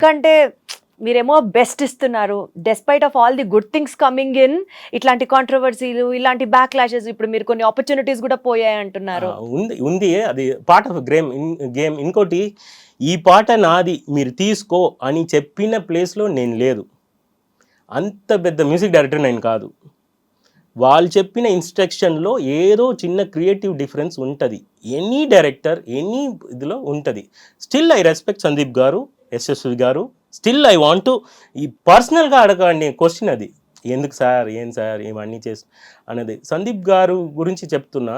కంటే మీరేమో బెస్ట్ ఇస్తున్నారు, despite of all the good things coming in, ఇట్లాంటి కాంట్రవర్సీలు, ఇలాంటి బ్యాక్ క్లాషెస్, ఇప్పుడు మీరు కొన్ని ఆపర్చునిటీస్ కూడా పోయాయి అంటున్నారు. ఉంది అది పార్ట్ ఆఫ్ గేమ్. ఇంకోటి, ఈ పాట నాది మీరు తీసుకో అని చెప్పిన ప్లేస్లో నేను లేదు. అంత పెద్ద మ్యూజిక్ డైరెక్టర్ నేను కాదు. వాళ్ళు చెప్పిన ఇన్స్ట్రక్షన్లో ఏదో చిన్న క్రియేటివ్ డిఫరెన్స్ ఉంటుంది. ఎనీ డైరెక్టర్ ఎనీ ఇదిలో ఉంటుంది. స్టిల్ ఐ రెస్పెక్ట్ సందీప్ గారు, యశస్వి గారు. స్టిల్ ఐ వాంట్ టు ఈ పర్సనల్గా అడగండి క్వశ్చన్ అది, ఎందుకు సార్, ఏం సార్ ఇవన్నీ చేసి అనేది. సందీప్ గారు గురించి చెప్తున్నా,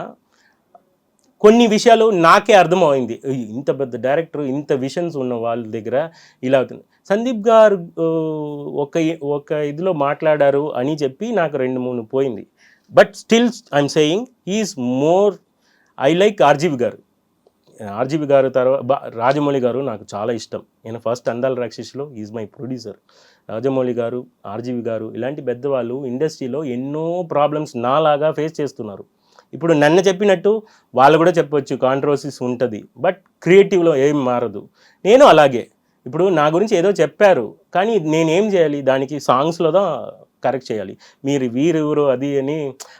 కొన్ని విషయాలు నాకే అర్థమైంది. ఇంత పెద్ద డైరెక్టర్, ఇంత విషన్స్ ఉన్న వాళ్ళ దగ్గర ఇలా అవుతుంది. సందీప్ గారు ఒక ఇదిలో మాట్లాడారు అని చెప్పి నాకు 2-3 పోయింది. But still I'm saying he's more, I like RGV గారు తర్వాత రాజమౌళి గారు నాకు చాలా ఇష్టం. నేను ఫస్ట్ అందాల రాక్షసిలో ఈజ్ మై ప్రొడ్యూసర్. రాజమౌళి గారు, ఆర్జీవి గారు ఇలాంటి పెద్దవాళ్ళు ఇండస్ట్రీలో ఎన్నో ప్రాబ్లమ్స్ నాలాగా ఫేస్ చేస్తున్నారు. ఇప్పుడు నన్ను చెప్పినట్టు వాళ్ళు కూడా చెప్పొచ్చు, కాంట్రవర్సీస్ ఉంటుంది, బట్ క్రియేటివ్లో ఏం మారదు. నేను అలాగే, ఇప్పుడు నా గురించి ఏదో చెప్పారు కానీ నేనేం చేయాలి, దానికి సాంగ్స్లో కరెక్ట్ చేయాలి. మీరు వీరెవరు అది అని,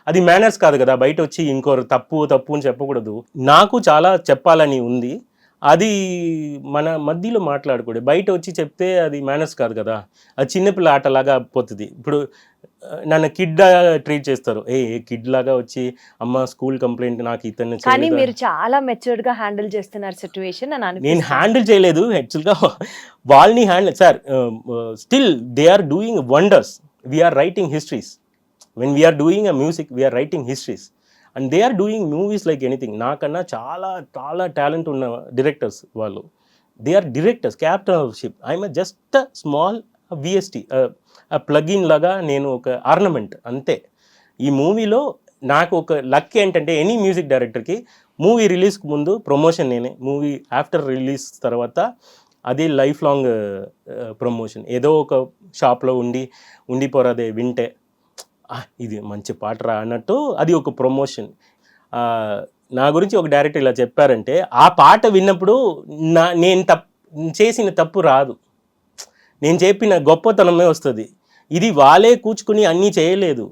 అది మేనర్స్ కాదు కదా. బయట వచ్చి ఇంకోరు తప్పు అని చెప్పకూడదు. నాకు చాలా చెప్పాలని ఉంది, అది మన మధ్యలో మాట్లాడకూడదు. బయట వచ్చి చెప్తే అది మేనర్స్ కాదు కదా, అది చిన్నపిల్ల ఆటలాగా పోతుంది. ఇప్పుడు నన్ను కిడ్ ట్రీట్ చేస్తారు, కిడ్ లాగా వచ్చి అమ్మ స్కూల్ కంప్లైంట్ నాకు ఇతను. కానీ మీరు చాలా మెచ్యూర్డ్ గా హ్యాండిల్ చేస్తున్నారు సిచ్యువేషన్. నేను హ్యాండిల్ చేయలేదు యాక్చువల్గా, వాళ్ళని handle. Sir still they are doing wonders. We are writing histories. When we are doing a music, we are writing histories. And they are doing movies like anything. నాకన్నా చాలా చాలా talent ఉన్న directors వాళ్ళు. They are directors, captain of ship. I'm just small VST, plugin లాగా, నేను ఒక ornament అంతే. ఈ మూవీలో నాకు ఒక లక్ ఏంటంటే, ఎనీ మ్యూజిక్ డైరెక్టర్కి మూవీ రిలీజ్కి ముందు ప్రమోషన్ నేనే, మూవీ ఆఫ్టర్ రిలీజ్ తర్వాత అది లైఫ్ లాంగ్ ప్రమోషన్. ఏదో ఒక షాప్లో ఉండిపోరాదే వింటే ఇది మంచి పాటరా అన్నట్టు అది ఒక ప్రమోషన్. నా గురించి ఒక డైరెక్టర్ ఇలా చెప్పారంటే, ఆ పాట విన్నప్పుడు నేను చేసిన తప్పు రాదు, నేను చెప్పిన గొప్పతనమే వస్తుంది. ఇది వాళ్ళే కూర్చుకుని అన్నీ చేయలేదు,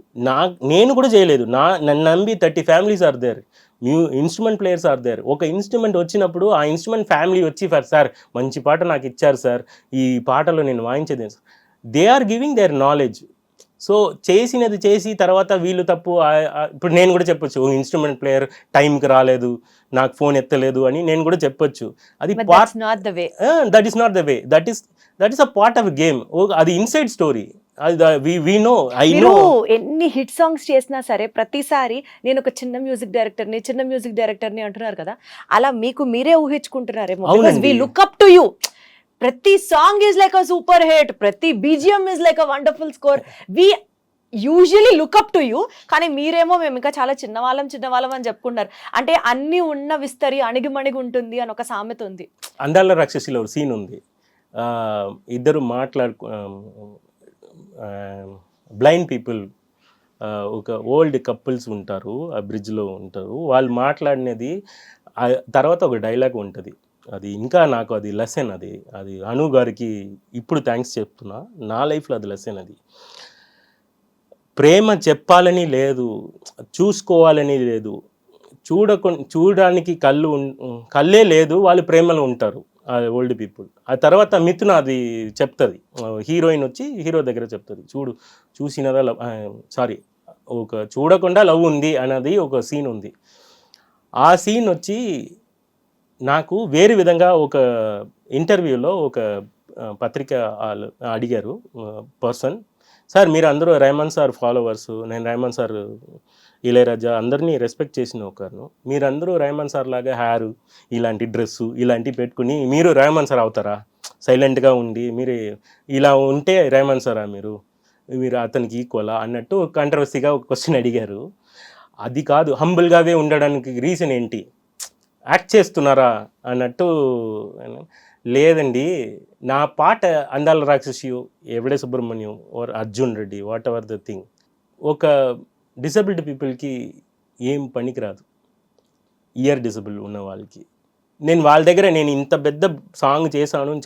నేను కూడా చేయలేదు. నన్ను నమ్మి 30 families are there, instrument players are there. ఒక ఇన్స్ట్రుమెంట్ వచ్చినప్పుడు ఆ ఇన్స్ట్రుమెంట్ ఫ్యామిలీ వచ్చి, సార్ మంచి పాట నాకు ఇచ్చారు సార్, ఈ పాటలో నేను వాయించేది. They are giving their knowledge. So చేసినది చేసి తర్వాత వీళ్ళు తప్పు. ఇప్పుడు నేను కూడా చెప్పొచ్చు, ఇన్స్ట్రుమెంట్ ప్లేయర్ టైంకి రాలేదు, నాకు ఫోన్ ఎత్తలేదు అని నేను కూడా చెప్పొచ్చు. అది that is not the way. That is a part of game. అది ఇన్సైడ్ స్టోరీ. ఎన్ని హిట్ సాంగ్స్ చేసినా సరే ప్రతిసారి నేను ఒక చిన్న మ్యూజిక్ డైరెక్టర్ని అంటున్నారు కదా, అలా మీకు మీరే ఊహించుకుంటున్నారేమో. We look up to you. ప్రతి song is like a super hit, ప్రతి BGM is like a wonderful score. We usually look up to you. కానీ మీరేమో మేము ఇంకా చాలా చిన్నవాళ్ళం అని చెప్పుకుంటారు. అంటే అన్ని ఉన్న విస్తరి అణిగిమణిగి ఉంటుంది అని ఒక సామెత ఉంది. అందాల రాక్షసిలో సీన్ ఉంది, ఇద్దరు బ్లైండ్ పీపుల్, ఒక ఓల్డ్ కపుల్స్ ఉంటారు, ఆ బ్రిడ్జ్లో ఉంటారు. వాళ్ళు మాట్లాడినది తర్వాత ఒక డైలాగ్ ఉంటుంది. అది ఇంకా నాకు అది లెసన్. అది అను గారికి ఇప్పుడు థ్యాంక్స్ చెప్తున్నా. నా లైఫ్లో అది లెసన్. అది ప్రేమ చెప్పాలని లేదు, చూసుకోవాలని లేదు, చూడడానికి కళ్ళే లేదు, వాళ్ళు ప్రేమలో ఉంటారు ఓల్డ్ పీపుల్. ఆ తర్వాత మిథున అది చెప్తుంది, హీరోయిన్ వచ్చి హీరో దగ్గర చెప్తుంది, చూసినదా లవ్, ఒక చూడకుండా లవ్ ఉంది అన్నది ఒక సీన్ ఉంది. ఆ సీన్ వచ్చి నాకు వేరే విధంగా ఒక ఇంటర్వ్యూలో ఒక పత్రిక అడిగారు పర్సన్, సార్ మీరు అందరూ రెహమాన్ సార్ ఫాలోవర్స్, నేను రెహమాన్ సార్, ఇళయరాజా అందరినీ రెస్పెక్ట్ చేసిన ఒకరు, మీరందరూ రెహమాన్ సార్ లాగా హ్యారు, ఇలాంటి డ్రెస్సు ఇలాంటివి పెట్టుకుని మీరు రెహమాన్ సార్ అవుతారా? సైలెంట్గా ఉండి మీరు ఇలా ఉంటే రెహమాన్ సారా మీరు అతనికి ఈక్వలా అన్నట్టు కాంట్రవర్సీగా ఒక క్వశ్చన్ అడిగారు. అది కాదు, హంబుల్గానే ఉండడానికి రీజన్ ఏంటి, యాక్ట్ చేస్తున్నారా అన్నట్టు. లేదండి, నా పాట Andala Rakshasi, Evade Subrahmanyam or Arjun Reddy, whatever the thing, ఒక డిసబిలిటీ పీపుల్కి ఏం పనికిరాదు, ఇయర్ డిసబుల్ ఉన్న వాళ్ళకి. నేను వాళ్ళ దగ్గర నేను ఇంత పెద్ద సాంగ్ చేశాను అని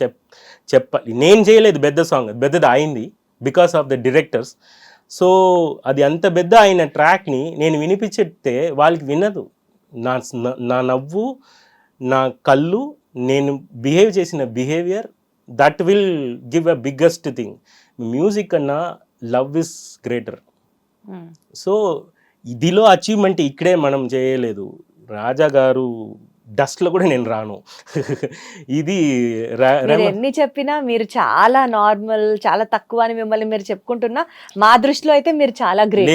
చెప్పాలి. నేను చేయలేదు పెద్ద సాంగ్, పెద్దది అయింది because of the directors. So అది అంత పెద్ద అయిన ట్రాక్ని నేను వినిపించేస్తే వాళ్ళకి వినదు. నా నవ్వు, నా కళ్ళు, నేను బిహేవ్ చేసిన behaviour, that will give a biggest thing. Music కన్నా లవ్ ఇస్ గ్రేటర్. సో ఇదిలో అచీవ్మెంట్ ఇక్కడే మనం చేయలేదు. రాజా గారు డస్ట్లో కూడా నేను రాను. ఇది మీరు ఎన్ని చెప్పినా మీరు చాలా నార్మల్, చాలా తక్కువ అని మిమ్మల్ని మీరు చెప్పుకుంటున్నా, మా దృష్టిలో అయితే మీరు చాలా గ్రేట్.